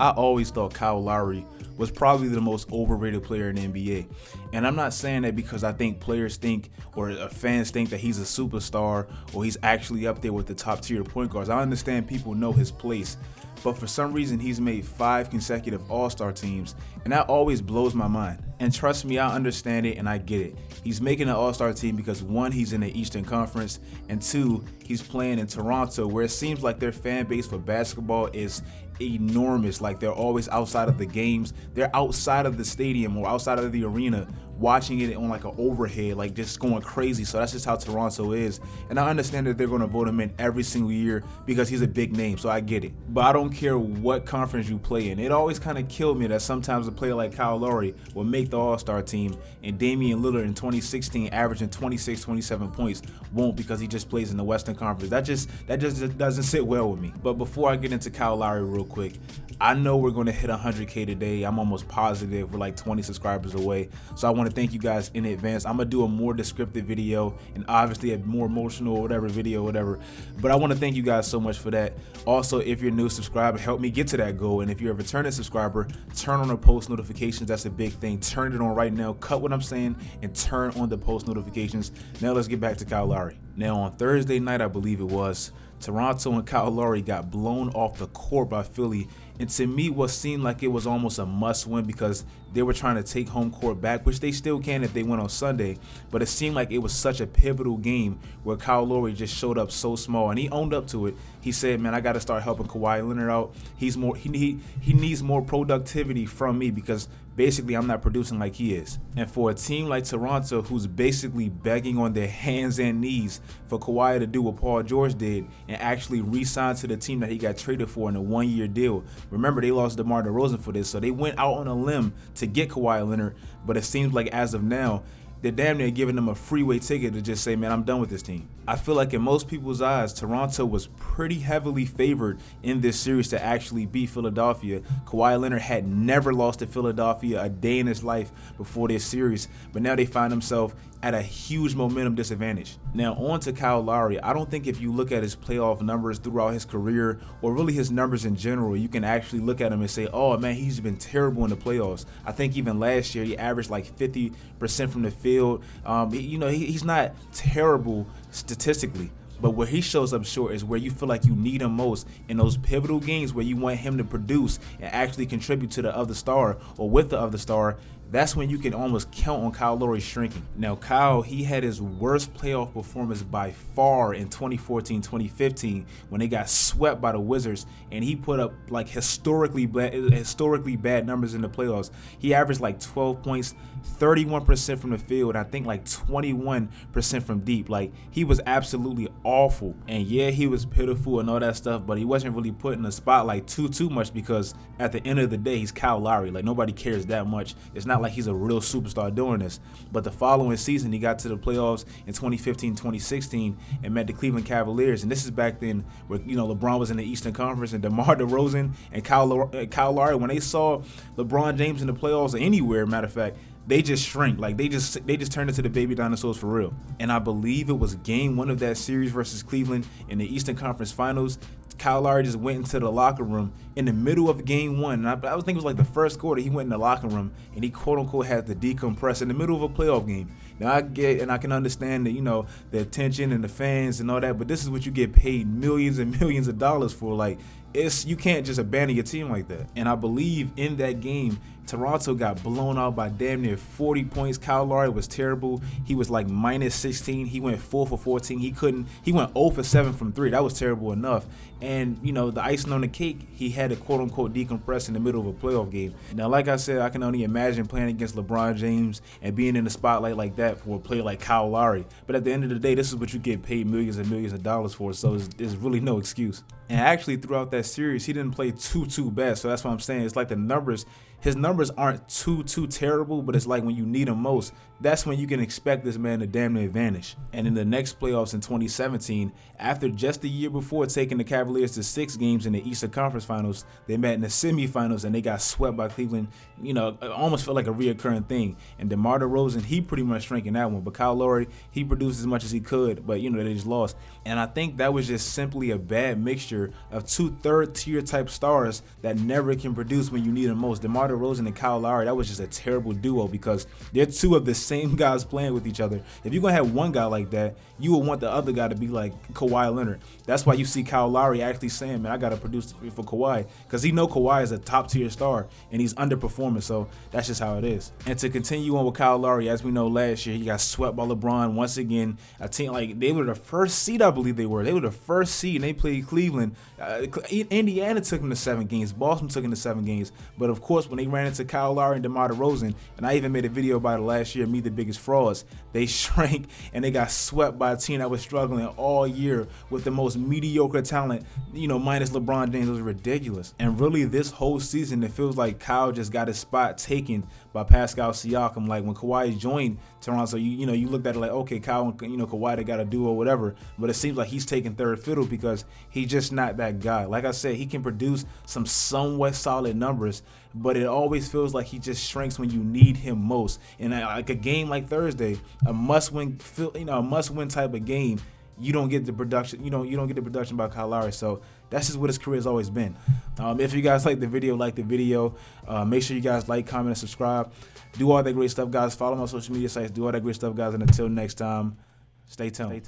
I always thought Kyle Lowry was probably the most overrated player in the NBA. And I'm not saying that because I think players think or fans think that he's a superstar or he's actually up there with the top tier point guards. I understand people know his place, but for some reason he's made 5 consecutive All-Star teams, and that always blows my mind. And trust me, I understand it and I get it. He's making an All-Star team because 1, he's in the Eastern Conference, and 2, he's playing in Toronto, where it seems like their fan base for basketball is enormous. Like, they're always outside of the games. They're outside of the stadium or outside of the arena watching it on like an overhead, like just going crazy. So that's just how Toronto is. And I understand that they're going to vote him in every single year because he's a big name, so I get it. But I don't care what conference you play in. It always kind of killed me that sometimes a player like Kyle Lowry will make the All-Star team and Damian Lillard in 2016 averaging 26, 27 points won't, because he just plays in the Western Conference. That just doesn't sit well with me. But before I get into Kyle Lowry real quick, I know we're going to hit 100K today. I'm almost positive we're like 20 subscribers away. So I want to thank you guys in advance. I'm going to do a more descriptive video and obviously a more emotional video. But I want to thank you guys so much for that. Also, if you're new, subscribe, help me get to that goal. And if you're a returning subscriber, turn on the post notifications. That's a big thing. Turn it on right now. Cut what I'm saying and turn on the post notifications. Now let's get back to Kyle Lowry. Now on Thursday night, I believe it was, Toronto and Kyle Lowry got blown off the court by Philly, and to me what seemed like it was almost a must win because they were trying to take home court back, which they still can if they win on Sunday, but it seemed like it was such a pivotal game where Kyle Lowry just showed up so small, and he owned up to it. He said, man, I got to start helping Kawhi Leonard out. He needs more productivity from me because basically I'm not producing like he is. And for a team like Toronto, who's basically begging on their hands and knees for Kawhi to do what Paul George did and actually re-sign to the team that he got traded for in a 1-year deal. Remember, they lost DeMar DeRozan for this, so they went out on a limb to get Kawhi Leonard, but it seems like as of now, they're damn near giving them a freeway ticket to just say, man, I'm done with this team. I feel like in most people's eyes, Toronto was pretty heavily favored in this series to actually beat Philadelphia. Kawhi Leonard had never lost to Philadelphia a day in his life before this series, but now they find themselves at a huge momentum disadvantage. Now on to Kyle Lowry. I don't think if you look at his playoff numbers throughout his career, or really his numbers in general, you can actually look at him and say, oh man, he's been terrible in the playoffs. I think even last year he averaged like 50% from the field. He's not terrible statistically, but where he shows up short is where you feel like you need him most in those pivotal games where you want him to produce and actually contribute to the other star or with the other star. That's when you can almost count on Kyle Lowry shrinking. Now, Kyle, he had his worst playoff performance by far in 2014-2015 when they got swept by the Wizards, and he put up like historically bad numbers in the playoffs. He averaged like 12 points, 31% from the field, I think like 21% from deep. Like, he was absolutely awful. And yeah, he was pitiful and all that stuff, but he wasn't really put in the spotlight too much because at the end of the day, he's Kyle Lowry. Like, nobody cares that much. It's not like he's a real superstar doing this. But the following season, he got to the playoffs in 2015-2016 and met the Cleveland Cavaliers. And this is back then where, LeBron was in the Eastern Conference, and DeMar DeRozan and Kyle Lowry, when they saw LeBron James in the playoffs or anywhere, matter of fact, they just shrank. Like, they just turned into the baby dinosaurs for real. And I believe it was game 1 of that series versus Cleveland in the Eastern Conference Finals. Kyle Lowry just went into the locker room in the middle of game 1. And I think it was like the first quarter. He went in the locker room and he quote unquote had to decompress in the middle of a playoff game. Now I get and I can understand that, the attention and the fans and all that, but this is what you get paid millions and millions of dollars for. Like, you can't just abandon your team like that. And I believe in that game, Toronto got blown out by damn near 40 points. Kyle Lowry was terrible. He was like minus 16. He went 4 for 14. He went 0 for 7 from 3. That was terrible enough. And, the icing on the cake, he had to quote unquote decompress in the middle of a playoff game. Now, like I said, I can only imagine playing against LeBron James and being in the spotlight like that for a player like Kyle Lowry. But at the end of the day, this is what you get paid millions and millions of dollars for. So there's really no excuse. And actually, throughout that series, he didn't play too bad. So that's what I'm saying. It's like his numbers aren't too terrible, but it's like when you need him most, that's when you can expect this man to damn near vanish. And in the next playoffs in 2017, after just the year before taking the Cavaliers to 6 games in the Eastern Conference Finals, they met in the semifinals and they got swept by Cleveland. It almost felt like a reoccurring thing. And DeMar DeRozan, he pretty much shrank in that one. But Kyle Lowry, he produced as much as he could, but they just lost. And I think that was just simply a bad mixture year of two third-tier type stars that never can produce when you need them most. DeMar DeRozan and Kyle Lowry, that was just a terrible duo because they're two of the same guys playing with each other. If you're going to have one guy like that, you would want the other guy to be like Kawhi Leonard. That's why you see Kyle Lowry actually saying, man, I got to produce for Kawhi, because he know Kawhi is a top-tier star and he's underperforming, so that's just how it is. And to continue on with Kyle Lowry, as we know last year, he got swept by LeBron once again. A team like they were the first seed, I believe they were. They were the first seed, and they played Cleveland. Indiana took them to 7 games. Boston took them to 7 games. But of course, when they ran into Kyle Lowry and DeMar DeRozan, and I even made a video about it last year, Me the Biggest Frauds, they shrank and they got swept by a team that was struggling all year with the most mediocre talent, minus LeBron James. It was ridiculous. And really, this whole season, it feels like Kyle just got his spot taken by Pascal Siakam. Like when Kawhi joined Toronto, you looked at it like, okay, Kyle and Kawhi, they got to do or whatever. But it seems like he's taking third fiddle because he's just not that guy. Like I said, he can produce some somewhat solid numbers, but it always feels like he just shrinks when you need him most. And like a game like Thursday, a must-win type of game, you don't get the production. You don't get the production by Kyle Lowry. So that's just what his career has always been. If you guys like the video, make sure you guys like, comment, and subscribe. Do all that great stuff, guys. Follow my social media sites. Do all that great stuff, guys. And until next time, stay tuned.